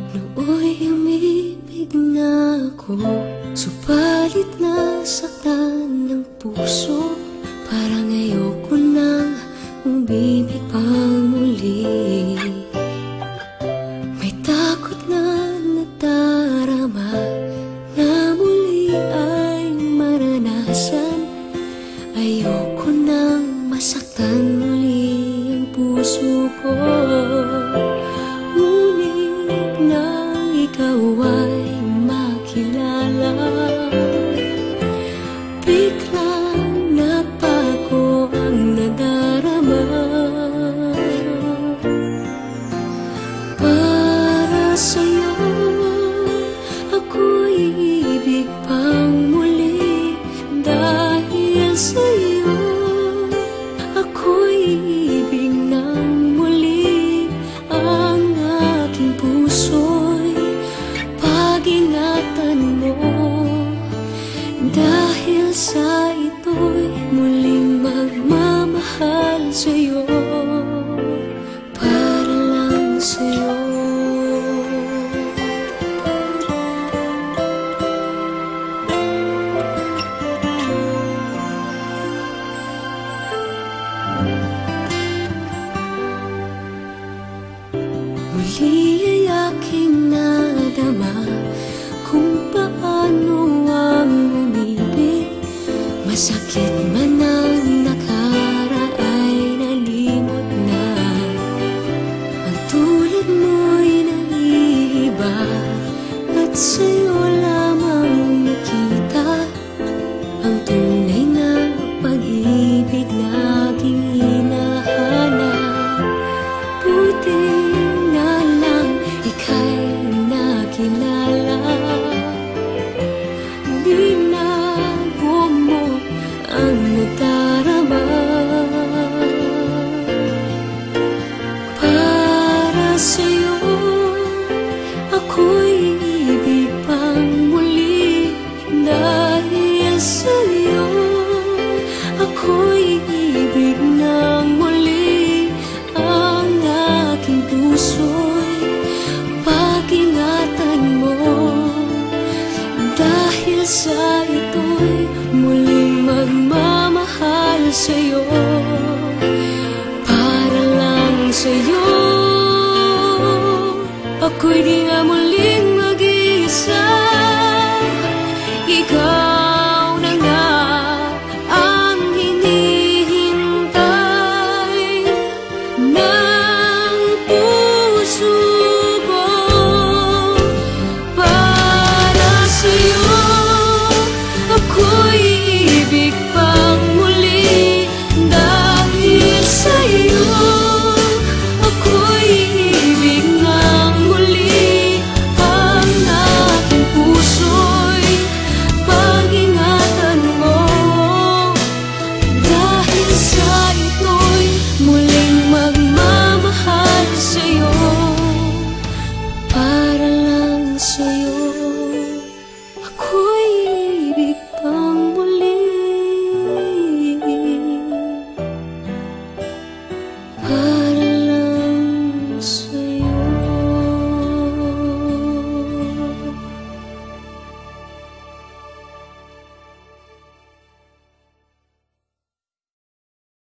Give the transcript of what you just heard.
Nooy umibig na ako, subalit nasaktan ng puso. Parang ayoko nang umibig pang muli. May takot na nadarama na muli ay maranasan. Ayoko nang masaktan muli ang puso ko. Ngunit nang ikaw ay makilala, biglang nagbago ang nadarama. Para sa'yo ako'y ibig pang muli. Dahil sa'yo ako'y ibig ng muli. Ang aking puso'y pag-ingatan mo. Dahil sa ito'y muling magmamahal sa'yo, para lang sa'yo. Muli ay aking nadama kung paano ang umibig. Masakit man ang nakaraay nalimot na. Ang tulad mo'y naiiba at sa'yo lamang nakita ang tunay na pag-ibig na aking hinahanap. Buti na lang ika'y nakilala. Binago mo ang nadarama. Para sa'yo ako'y ibig pang muli. Dahil sa'yo ako'y ibig ng muli. Ang aking puso'y pag-ingatan mo. Dahil sa ito'y muling magmamahal sa'yo, para lang sa'yo. Ako'y di nga muli